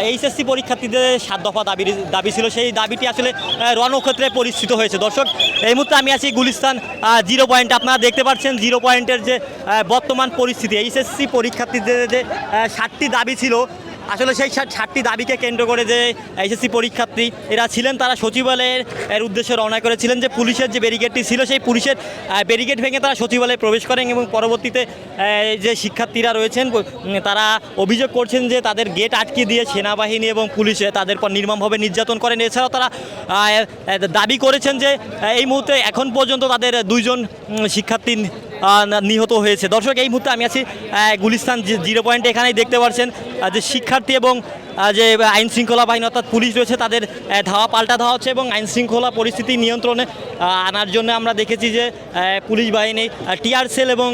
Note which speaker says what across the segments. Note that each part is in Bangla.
Speaker 1: এইচএসসি পরীক্ষার্থীদের 7 দফা দাবি ছিল, সেই দাবিটি আসলে রণক্ষেত্রে পরিস্থিত হয়েছে। দর্শক, এই মুহূর্তে আমি আছি গুলিস্তান 0 পয়েন্টে। আপনারা দেখতে পাচ্ছেন 0 পয়েন্টের যে বর্তমান পরিস্থিতি। এইচএসসি পরীক্ষার্থীদের যে 7টি দাবি ছিল, আসলে সেই 7টি দাবিকে কেন্দ্র করে যে এইচএসসি পরীক্ষার্থী এরা ছিলেন, তারা সচিবালয়ের উদ্দেশ্যে রওনা করেছিলেন। যে পুলিশের যে ব্যারিকেডটি ছিল, সেই পুলিশের ব্যারিকেড ভেঙে তারা সচিবালয়ে প্রবেশ করেন এবং পরবর্তীতে যে শিক্ষার্থীরা রয়েছেন তারা অভিযোগ করছেন যে তাদের গেট আটকে দিয়ে সেনাবাহিনী এবং পুলিশে তাদের পর নির্মমভাবে নির্যাতন করেন। এছাড়াও তারা দাবি করেছেন যে এই মুহূর্তে এখন পর্যন্ত তাদের 2 জন শিক্ষার্থী নিহত হয়েছে। দর্শক, এই মুহূর্তে আমি আছি গুলিস্তান 0 পয়েন্টে। এখানেই দেখতে পাচ্ছেন যে শিক্ষার্থী এবং যে আইন শৃঙ্খলা বাহিনী অর্থাৎ পুলিশ রয়েছে, তাদের পাল্টা ধাওয়া হচ্ছে এবং আইন শৃঙ্খলা পরিস্থিতি নিয়ন্ত্রণে আনার জন্য আমরা দেখেছি যে পুলিশ বাহিনী টিয়ার সেল এবং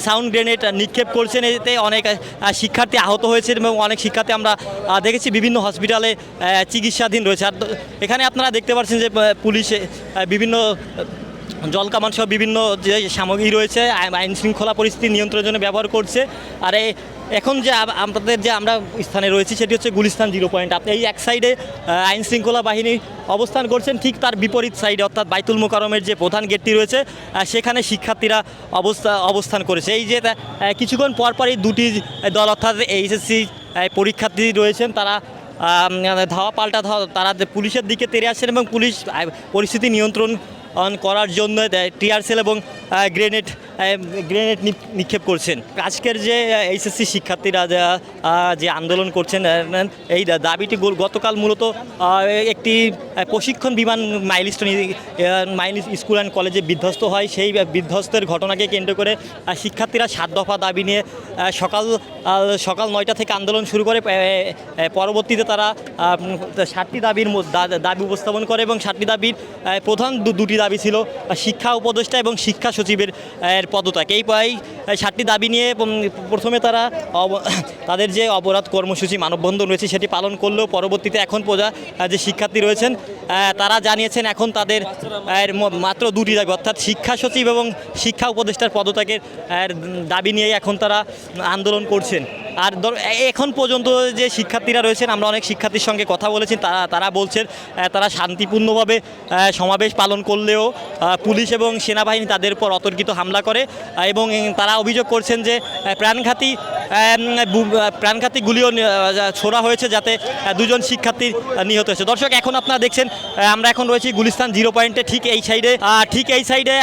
Speaker 1: সাউন্ড গ্রেনেড নিক্ষেপ করছেন। এতে অনেক শিক্ষার্থী আহত হয়েছে এবং অনেক শিক্ষার্থী আমরা দেখেছি বিভিন্ন হসপিটালে চিকিৎসাধীন রয়েছে। আর এখানে আপনারা দেখতে পাচ্ছেন যে পুলিশে বিভিন্ন জলকামান সহ বিভিন্ন যে সামগ্রী রয়েছে আইন শৃঙ্খলা পরিস্থিতি নিয়ন্ত্রণের জন্য ব্যবহার করছে। আর এখন যে আমাদের যে আমরা স্থানে রয়েছি সেটি হচ্ছে গুলিস্তান 0 পয়েন্ট। আপনি এই এক সাইডে আইন শৃঙ্খলা বাহিনী অবস্থান করছেন, ঠিক তার বিপরীত সাইডে অর্থাৎ বাইতুল মোকাররমের যে প্রধান গেটটি রয়েছে সেখানে শিক্ষার্থীরা অবস্থান করেছে। এই যে কিছুক্ষণ পরপরই 2টি দল অর্থাৎ এইচএসসি পরীক্ষার্থী রয়েছেন, তারা পাল্টা ধাওয়া তারা পুলিশের দিকে তেড়ে আসছেন এবং পুলিশ পরিস্থিতি নিয়ন্ত্রণ করার জন্য টিয়ার সেল এবং গ্রেনেড নিক্ষেপ করছেন। আজকের যে এইচএসসি শিক্ষার্থীরা যে আন্দোলন করছেন, এই দাবিটি গতকাল মূলত একটি প্রশিক্ষণ বিমান মাইলস্টোন স্কুল অ্যান্ড কলেজে বিধ্বস্ত হয়। সেই বিধ্বস্তের ঘটনাকে কেন্দ্র করে শিক্ষার্থীরা 7 দফা দাবি নিয়ে সকাল 9টা থেকে আন্দোলন শুরু করে। পরবর্তীতে তারা 7টি দাবি উপস্থাপন করে এবং 7টি দাবির প্রধান 2টি দাবি ছিল শিক্ষা উপদেষ্টা এবং শিক্ষা সচিবের পদত্যাগ। এই 7টি দাবি নিয়ে প্রথমে তারা তাদের যে অবরোধ কর্মসূচি মানববন্ধন রয়েছে সেটি পালন করলেও পরবর্তীতে এখন যে শিক্ষার্থী রয়েছেন তারা জানিয়েছেন এখন তাদের মাত্র 2টি দাবি অর্থাৎ শিক্ষা সচিব এবং শিক্ষা উপদেষ্টার পদত্যাগের দাবি নিয়ে এখন তারা আন্দোলন করছেন। আর এখন পর্যন্ত যে শিক্ষার্থীরা রয়েছেন, আমরা অনেক শিক্ষার্থীর সঙ্গে কথা বলেছি, তারা বলছেন তারা শান্তিপূর্ণভাবে সমাবেশ পালন করলেও পুলিশ এবং সেনাবাহিনী তাদের উপর অতর্কিত হামলা করে এবং তারা অভিযোগ করছেন যে প্রাণঘাতী গুলিও ছোড়া হয়েছে, যাতে 2 জন শিক্ষার্থী নিহত হয়েছে। দর্শক, এখন আপনারা দেখছেন আমরা এখন রয়েছি গুলিস্তান 0 পয়েন্টে। ঠিক এই সাইডে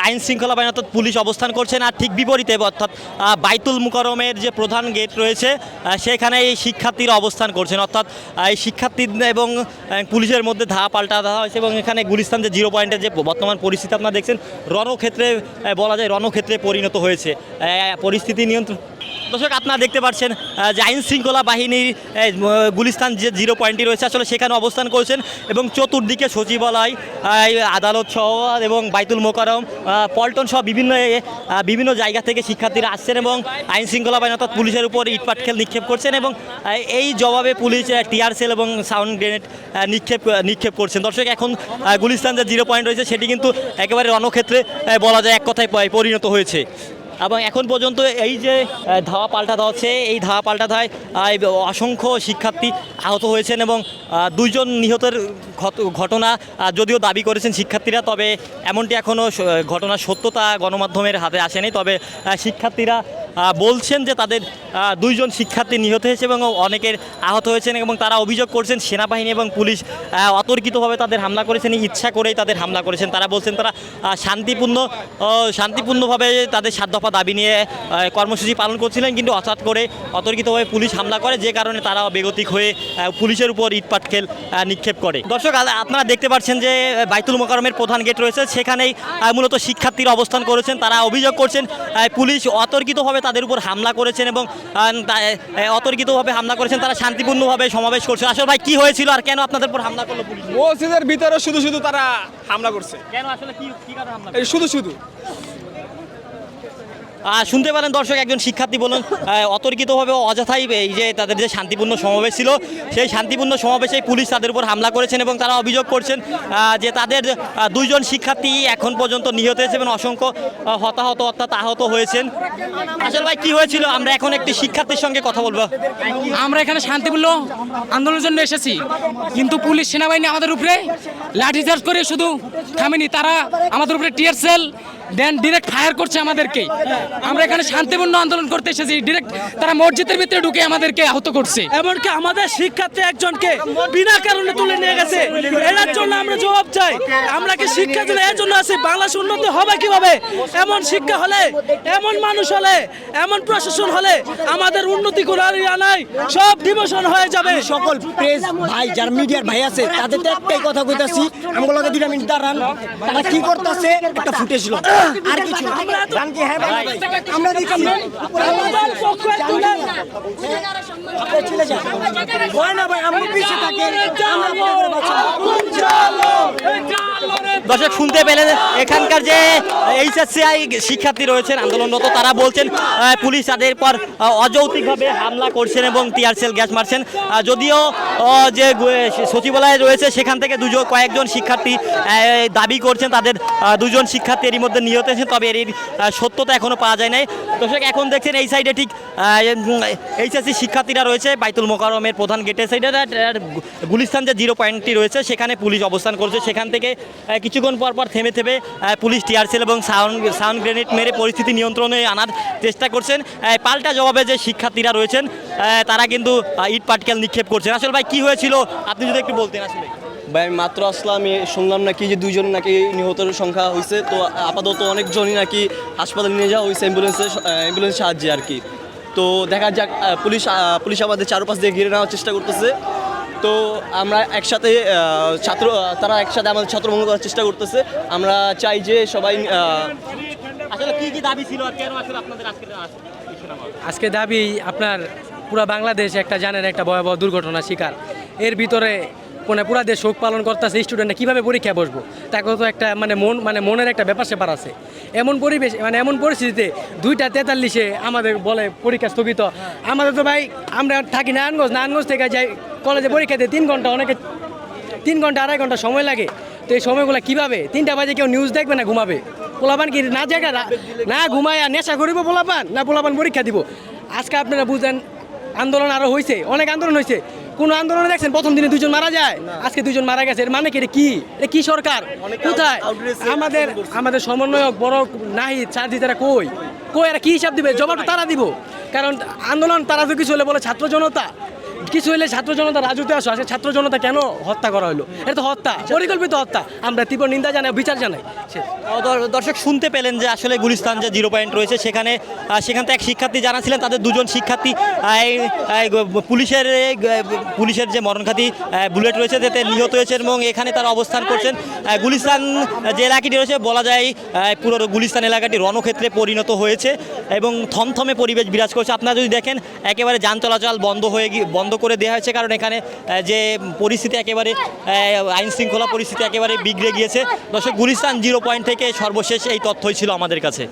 Speaker 1: আইন শৃঙ্খলা বাহিনী অর্থাৎ পুলিশ অবস্থান করছেন, আর ঠিক বিপরীতে অর্থাৎ বাইতুল মোকাররমের যে প্রধান গেট রয়েছে সেখানে এই শিক্ষার্থীরা অবস্থান করছেন। অর্থাৎ এই শিক্ষার্থী এবং পুলিশের মধ্যে পাল্টা দেওয়া হয়েছে এবং এখানে গুলিস্তান যে 0 পয়েন্টের যে বর্তমান পরিস্থিতি আপনারা দেখছেন, রণক্ষেত্রে বলা যায় রণক্ষেত্রে পরিণত হয়েছে পরিস্থিতি নিয়ন্ত্রণ। দর্শক, আপনারা দেখতে পাচ্ছেন যে আইন শৃঙ্খলা বাহিনীর গুলিস্তান যে 0 পয়েন্টটি রয়েছে আসলে সেখানে অবস্থান করছেন এবং চতুর্দিকে সচিবালয়, আদালত সহ এবং বাইতুল মোকাররম, পল্টন সহ বিভিন্ন জায়গা থেকে শিক্ষার্থীরা আসছেন এবং আইন শৃঙ্খলা বাহিনী অর্থাৎ পুলিশের উপর ইটপাটকেল নিক্ষেপ করছেন এবং এই জবাবে পুলিশ টিয়ার সেল এবং সাউন্ড গ্রেনেড নিক্ষেপ করছেন। দর্শক, এখন গুলিস্তান যে 0 পয়েন্ট রয়েছে সেটি কিন্তু একেবারে রণক্ষেত্রে বলা যায় এক কথায় পরিণত হয়েছে এবং এখন পর্যন্ত এই যে ধাওয়া পাল্টা ধাওয়া হচ্ছে, এই ধাওয়া পাল্টা ধাওয়ায় অসংখ্য শিক্ষার্থী আহত হয়েছেন এবং 2 জন নিহতের ঘটনা যদিও দাবি করেছেন শিক্ষার্থীরা, তবে এমনটি এখনও ঘটনার সত্যতা গণমাধ্যমের হাতে আসেনি। তবে শিক্ষার্থীরা বলছেন যে তাদের 2 জন শিক্ষার্থী নিহত হয়েছে এবং অনেকের আহত হয়েছেন এবং তারা অভিযোগ করছেন সেনাবাহিনী এবং পুলিশ অতর্কিতভাবে তাদের হামলা করেছেন, ইচ্ছা করেই তাদের হামলা করেছেন। তারা বলছেন তারা শান্তিপূর্ণভাবে তাদের 7 দফা দাবি নিয়ে কর্মসূচি পালন করছিলেন, কিন্তু হঠাৎ করে অতর্কিতভাবে পুলিশ হামলা করে, যে কারণে তারা বেগতিক হয়ে পুলিশের উপর ইটপাটকেল নিক্ষেপ করে। দর্শক, আপনারা দেখতে পাচ্ছেন যে বাইতুল মোকাররমের প্রধান গেট রয়েছে, সেখানেই মূলত শিক্ষার্থীরা অবস্থান করেছেন। তারা অভিযোগ করছেন পুলিশ অতর্কিতভাবে তাদের উপর হামলা করেছেন এবং তারা শান্তিপূর্ণভাবে সমাবেশ করছে। আসলে ভাই কি হয়েছিল আর কেন আপনাদের উপর হামলা করলো পুলিশ?
Speaker 2: মসজিদের ভিতরে শুধু তারা হামলা করছে।
Speaker 1: কেন আসলে কি কারণে হামলা?
Speaker 2: শুধু
Speaker 1: শুনতে পারেন দর্শক, একজন শিক্ষার্থী বলুন অতর্কিতভাবে অযথাই এই যে তাদের যে শান্তিপূর্ণ সমাবেশ ছিল সেই শান্তিপূর্ণ সমাবেশে পুলিশ তাদের উপর হামলা করেছেন এবং তারা অভিযোগ করছেন যে তাদের দুইজন শিক্ষার্থী এখন পর্যন্ত নিহত হয়েছে এবং অসংখ্য হতাহত অর্থাৎ আহত হয়েছেন। আসলে ভাই কি হয়েছিল, আমরা এখন একটি শিক্ষার্থীর সঙ্গে কথা বলবো।
Speaker 3: আমরা এখানে শান্তিপূর্ণ আন্দোলনের জন্য এসেছি, কিন্তু পুলিশ সেনাবাহিনী আমাদের উপরে লাঠিচার্জ করে শুধু থামেনি, তারা আমাদের উপরে টিয়ার সেল দেন ডিরেক্ট ফায়ার করছে আমাদেরকে। আমরা এখানে শান্তিপূর্ণ আন্দোলন করতে এসেছি, ডিরেক্ট তারা মসজিদের ভিতরে ঢুকে আমাদেরকে আহত করছে।
Speaker 4: এমনকি আমাদের শিক্ষার্থী একজনকে বিনা কারণে তুলে নিয়ে গেছে। এর জন্য আমরা জবাব চাই। আমরা কি শিক্ষার জন্য এর জন্য আছি? বাংলাদেশ উন্নতি হবে কিভাবে? এমন শিক্ষা হলে, এমন মানুষ হলে, এমন প্রশাসন হলে আমাদের উন্নতি করার নাই, সব ডিমোশন হয়ে যাবে।
Speaker 5: সকল প্রেস ভাই যারা মিডিয়ার ভাই আছে তাদের তো একটাই কথা কইতাছি, আমগুলো 2 মিনিট দাঁড়ান, তারা কি করতেছে একটা ফুটেজ ছিল আর কিছু না। গান কি হ্যাঁ ভাই আমরা দেখি
Speaker 4: আমাদের পক্ষে তুলে
Speaker 5: চলে যান হয় না ভাই, আমরা পিছে থাকি,
Speaker 1: দর্শক শুনতে পেলেন এখানকার যে এইচএসসিআই শিক্ষার্থী রয়েছেন আন্দোলনরত, তারা বলছেন পুলিশ তাদের পর অযৌক্তিকভাবে হামলা করছেন এবং টিয়ার সেল গ্যাস মারছেন। যদিও যে সচিবালয় রয়েছে সেখান থেকে কয়েকজন শিক্ষার্থী দাবি করছেন তাদের দুজন শিক্ষার্থী এরই মধ্যে নিহত হয়েছেন, তবে এর সত্যতা এখনও পাওয়া যায় নাই। দর্শক এখন দেখছেন এই সাইডে ঠিক এইচএসসি শিক্ষার্থীরা রয়েছে বাইতুল মোকাররমের প্রধান গেটের সাইডে, গুলিস্তান যে 0 পয়েন্টটি রয়েছে সেখানে পুলিশ অবস্থান করছে। সেখান থেকে কিছুক্ষণ পর পর থেমে থেমে পুলিশ টিয়ার সেল এবং সাউন্ড গ্রেনেড মেরে পরিস্থিতি নিয়ন্ত্রণে আনার চেষ্টা করছেন। পাল্টা জবাবে যে শিক্ষার্থীরা রয়েছেন তারা কিন্তু ইট পাটকেল নিক্ষেপ করছেন। আসলে ভাই কি হয়েছিল আপনি যদি একটু বলতেন। আসলে
Speaker 6: ভাই আমি মাত্র আসলাম, আমি শুনলাম নাকি যে 2 জন নাকি নিহতের সংখ্যা হয়েছে, তো আপাতত অনেকজনই নাকি হাসপাতালে নিয়ে যাওয়া হয়েছে অ্যাম্বুলেন্সের সাহায্যে আর কি। তো দেখা যাক, পুলিশ আমাদের চারপাশ দিয়ে ঘিরে নেওয়ার চেষ্টা করতেছে। তো আমরা একসাথে তারা একসাথে আমাদের ছত্রভঙ্গ করার চেষ্টা করতেছে। আমরা চাই যে সবাই
Speaker 1: আসলে কি কি দাবি ছিল আর কেন আসলে আপনাদের
Speaker 3: আজকে দাবি আপনার পুরা বাংলাদেশ একটা জানেন একটা ভয়াবহ দুর্ঘটনার শিকার। এর ভিতরে পুরা দেশ শোক পালন করতেছে, স্টুডেন্টরা কীভাবে পরীক্ষায় বসবো তাকে তো একটা মনের একটা ব্যাপার স্যাপার আছে। এমন পরিবেশ এমন পরিস্থিতিতে 2:43 আমাদের বলে পরীক্ষা স্থগিত। আমাদের তো ভাই আমরা থাকি নারায়ণগঞ্জ থেকে যাই কলেজে পরীক্ষা দিয়ে 3 ঘন্টা, অনেকে 3 ঘন্টা 2.5 ঘন্টা সময় লাগে। তো এই সময়গুলো কীভাবে 3টা বাজে কেউ নিউজ দেখবে না ঘুমাবে? পোলাপান কি না জায়গা না ঘুমায় নেশা করিব পোলাপান, না পোলাপান পরীক্ষা দিব? আজকে আপনারা বুঝেন আন্দোলন আরও হয়েছে, অনেক আন্দোলন হয়েছে। কোন আন্দোলনে দেখছেন প্রথম দিনে 2 জন মারা যায়, আজকে 2 জন মারা গেছে। এর মানে কি? এটা কি সরকার? কোথায় আমাদের সমন্বয়ক বড় নাহিদ সারজি, তারা কই এরা কি হিসাব দিবে? জবাবটা তারা দিব। কারণ আন্দোলন তারা তো কিছু হলে বলে ছাত্র জনতা, কিছু হলে ছাত্র জনতা রাজুতে আসো। আজকে ছাত্র জনতা কেন হত্যা করা হলো? এটা তো হত্যা, পরিকল্পিত হত্যা। আমরা তীব্র নিন্দা জানাই, বিচার জানাই।
Speaker 1: দর্শক শুনতে পেলেন যে আসলে গুলিস্তান যে 0 পয়েন্ট রয়েছে সেখান থেকে এক শিক্ষার্থী জানাছিলেন তাদের 2 জন শিক্ষার্থী পুলিশের যে মরণঘাতী বুলেট রয়েছে তাতে নিহত হয়েছে এবং এখানে তারা অবস্থান করছেন। গুলিস্তান যে এলাকাটি রয়েছে বলা যায় পুরো গুলিস্তান এলাকাটি রণক্ষেত্রে পরিণত হয়েছে এবং থমথমে পরিবেশ বিরাজ করছে। আপনারা যদি দেখেন একেবারে যান চলাচল বন্ধ করে দেওয়া হয়েছে, কারণ এখানে যে পরিস্থিতি একেবারে আইন শৃঙ্খলা পরিস্থিতি একেবারে বিগড়ে গিয়েছে। দর্শক গুলিস্তান 0 পয়েন্ট থেকে সর্বশেষ এই তথ্যই ছিল আমাদের কাছে।